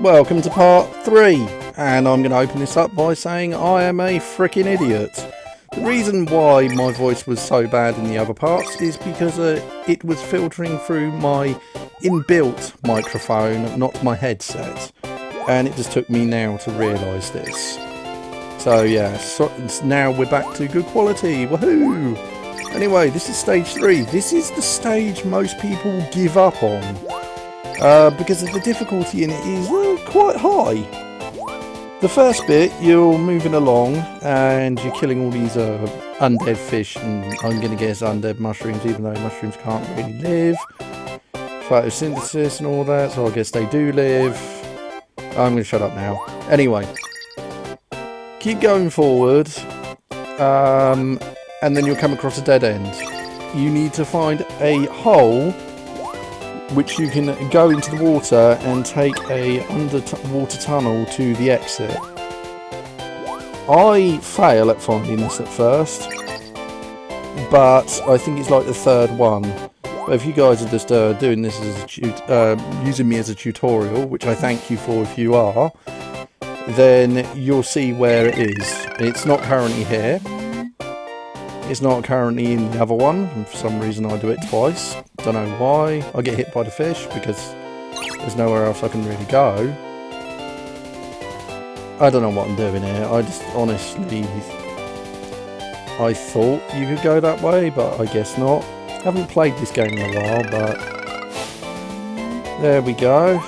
Welcome to part 3, and I'm going to open this up by saying I am a freaking idiot. The reason why my voice was so bad in the other parts is because it was filtering through my inbuilt microphone, not my headset, and it just took me now to realise this. So yeah, now we're back to good quality, woohoo! Anyway, this is stage 3. This is the stage most people give up on. Because of the difficulty in it is quite high. The first bit, you're moving along and you're killing all these undead fish, and I'm going to guess undead mushrooms, even though mushrooms can't really live. Photosynthesis and all that, so I guess they do live. I'm going to shut up now. Anyway, keep going forward, and then you'll come across a dead end. You need to find a hole which you can go into the water and take a underwater tunnel to the exit. I fail at finding this at first, but I think it's like the third one. But if you guys are just doing this as using me as a tutorial, which I thank you for if you are, then you'll see where it is. It's not currently here. It's not currently in the other one, and for some reason I do it twice. Don't know why. I get hit by the fish because there's nowhere else I can really go. I don't know what I'm doing here. I just honestly, I thought you could go that way, but I guess not. I haven't played this game in a while, but there we go.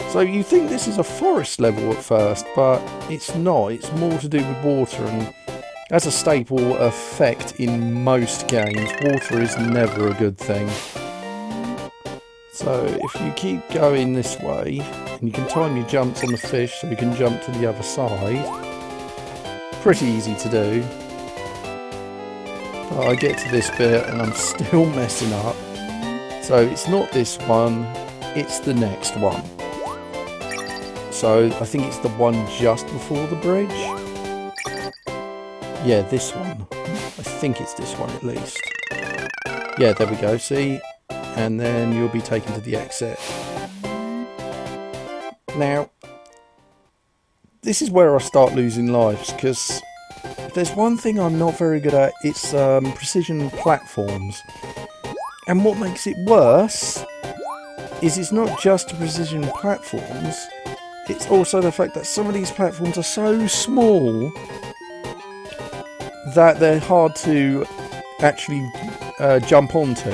So you think this is a forest level at first, but it's not. It's more to do with water, and as a staple effect in most games, water is never a good thing. So if you keep going this way, and you can time your jumps on the fish so you can jump to the other side, pretty easy to do. But I get to this bit and I'm still messing up. So it's not this one, it's the next one. So I think it's the one just before the bridge. Yeah, this one. I think it's this one at least. Yeah, there we go, see? And then you'll be taken to the exit. Now, this is where I start losing lives, because there's one thing I'm not very good at, it's precision platforms. And what makes it worse is it's not just precision platforms, it's also the fact that some of these platforms are so small that they're hard to actually jump onto.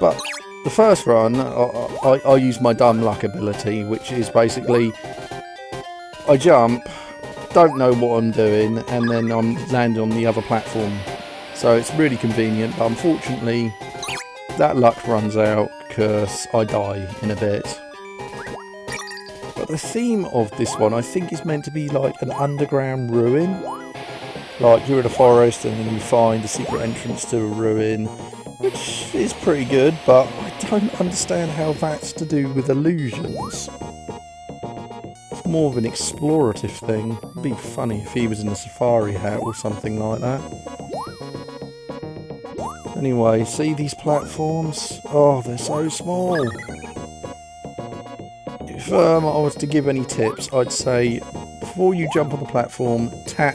But the first run, I use my dumb luck ability, which is basically I jump, don't know what I'm doing, and then I'm landing on the other platform. So it's really convenient, but unfortunately that luck runs out because I die in a bit. But the theme of this one, I think, is meant to be like an underground ruin. Like you're in a forest and then you find a secret entrance to a ruin, which is pretty good, but I don't understand how that's to do with illusions. It's more of an explorative thing. It'd be funny if he was in a safari hat or something like that. Anyway, see these platforms? Oh, they're so small. If I was to give any tips, I'd say before you jump on the platform, tap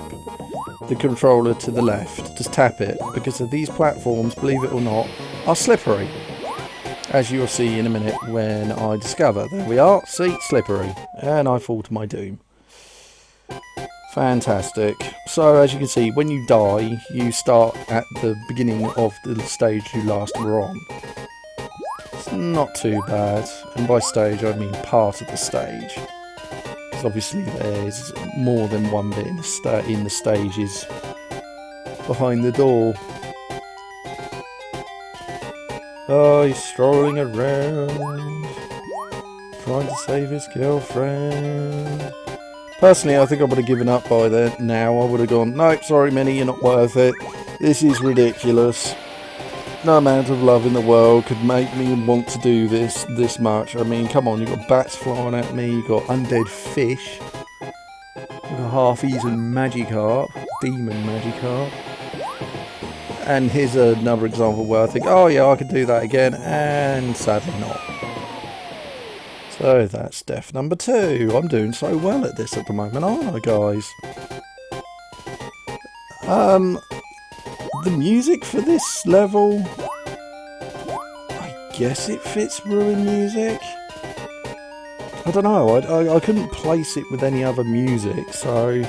the controller to the left. Just tap it, because of these platforms, believe it or not, are slippery. As you'll see in a minute when I discover. There we are, see, slippery. And I fall to my doom. Fantastic. So as you can see, when you die, you start at the beginning of the stage you last were on. It's not too bad, and by stage I mean part of the stage. Because obviously there's more than one bit in the stages behind the door. Oh, he's strolling around, trying to save his girlfriend. Personally, I think I would have given up by then. Now I would have gone, nope, sorry Minnie, you're not worth it. This is ridiculous. No amount of love in the world could make me want to do this much. I mean, come on, you've got bats flying at me, you've got undead fish, you've got half-eaten Magikarp, demon Magikarp. And here's another example where I think, oh yeah, I could do that again, and sadly not. So that's death number 2. I'm doing so well at this at the moment, aren't I, guys? The music for this level, I guess it fits Ruin music. I don't know, I couldn't place it with any other music, so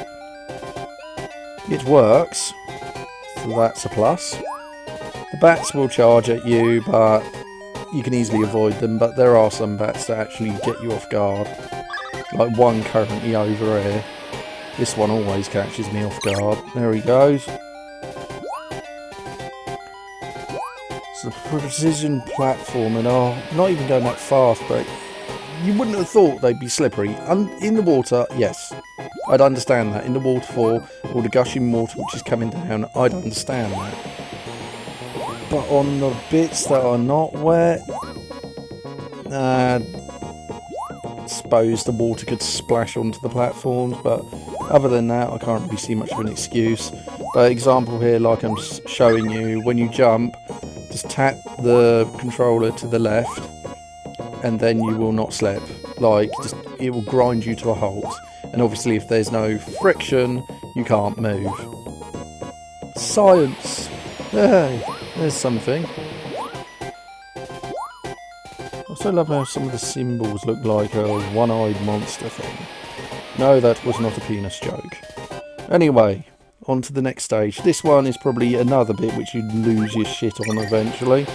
it works. So that's a plus. The bats will charge at you, but you can easily avoid them, but there are some bats that actually get you off guard. Like one currently over here. This one always catches me off guard. There he goes. It's the precision platform, and not even going that fast, but you wouldn't have thought they'd be slippery. In the water, yes, I'd understand that. In the waterfall, or the gushing water which is coming down, I'd understand that. But on the bits that are not wet, I suppose the water could splash onto the platforms, but other than that, I can't really see much of an excuse. But example here, like I'm showing you, when you jump, just tap the controller to the left, and then you will not slip. Like, just it will grind you to a halt. And obviously, if there's no friction, you can't move. Science! Hey, there's something. I also love how some of the symbols look like a one-eyed monster thing. No, that was not a penis joke. Anyway, on to the next stage. This one is probably another bit which you'd lose your shit on eventually.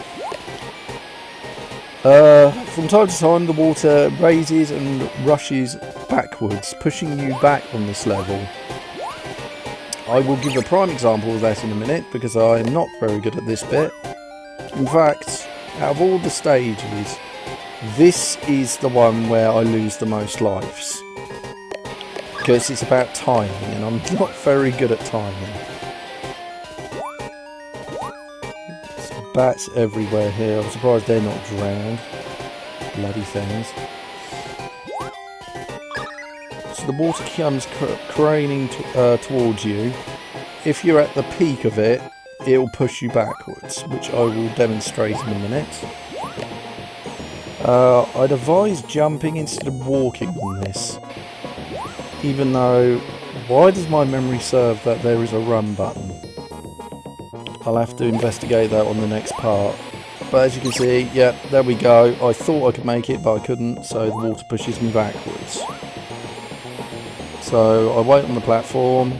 From time to time the water raises and rushes backwards, pushing you back on this level. I will give a prime example of that in a minute, because I am not very good at this bit. In fact, out of all the stages, this is the one where I lose the most lives. Because it's about timing, and I'm not very good at timing. Bats everywhere here. I'm surprised they're not drowned. Bloody things. So the water comes craning towards you. If you're at the peak of it, it will push you backwards, which I will demonstrate in a minute. I'd advise jumping instead of walking on this. Even though, why does my memory serve that there is a run button? I'll have to investigate that on the next part. But as you can see, yeah, there we go. I thought I could make it, but I couldn't, so the water pushes me backwards. So I wait on the platform,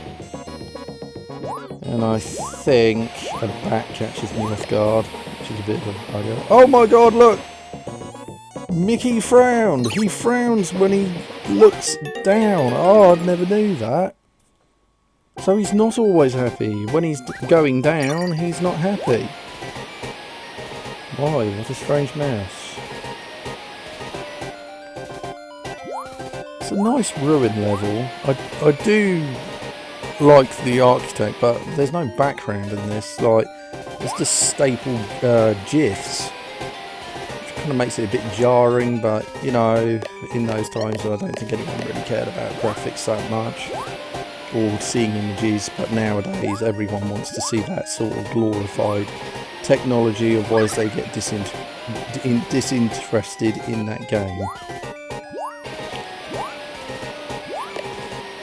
and I think a bat catches me off guard, which is a bit of a bugger. Oh my god, look! Mickey frowned! He frowns when he looks down. Oh, I never knew that. So he's not always happy. When he's going down, he's not happy. Why? What a strange mouse. It's a nice ruin level. I do like the architect, but there's no background in this. Like, it's just stapled GIFs. Which kind of makes it a bit jarring, but, you know, in those times I don't think anyone really cared about graphics that much. Or seeing images, but nowadays everyone wants to see that sort of glorified technology, otherwise they get disinterested in that game.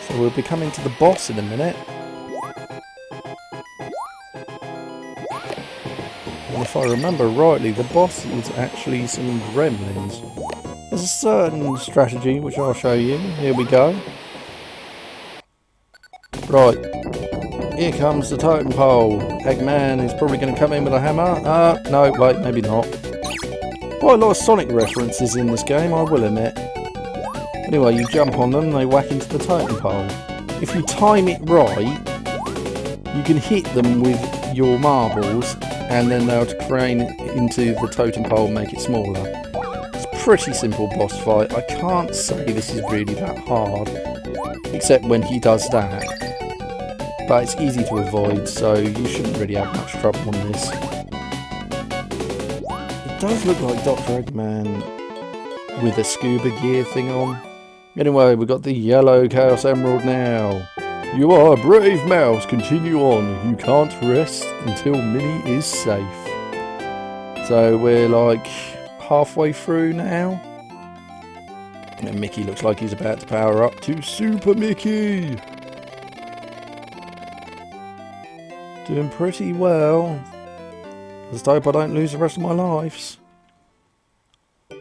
So we'll be coming to the boss in a minute. And if I remember rightly, the boss is actually some gremlins. There's a certain strategy which I'll show you. Here we go. Right, here comes the totem pole. Eggman is probably going to come in with a hammer. No, wait, maybe not. Quite a lot of Sonic references in this game, I will admit. Anyway, you jump on them, they whack into the totem pole. If you time it right, you can hit them with your marbles, and then they'll crane into the totem pole and make it smaller. It's a pretty simple boss fight. I can't say this is really that hard, except when he does that. But it's easy to avoid, so you shouldn't really have much trouble on this. It does look like Dr. Eggman with a scuba gear thing on. Anyway, we've got the yellow Chaos Emerald now. You are a brave mouse, continue on. You can't rest until Minnie is safe. So we're like halfway through now. And Mickey looks like he's about to power up to Super Mickey. Doing pretty well. Let's hope I don't lose the rest of my lives.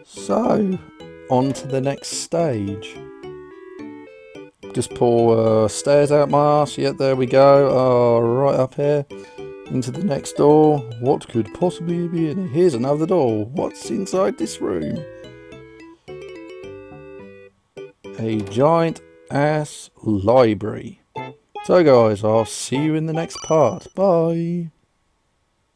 So, on to the next stage. Just pull stairs out my arse. Yep, there we go. Oh, right up here. Into the next door. What could possibly be in it? Here's another door. What's inside this room? A giant ass library. So guys, I'll see you in the next part. Bye.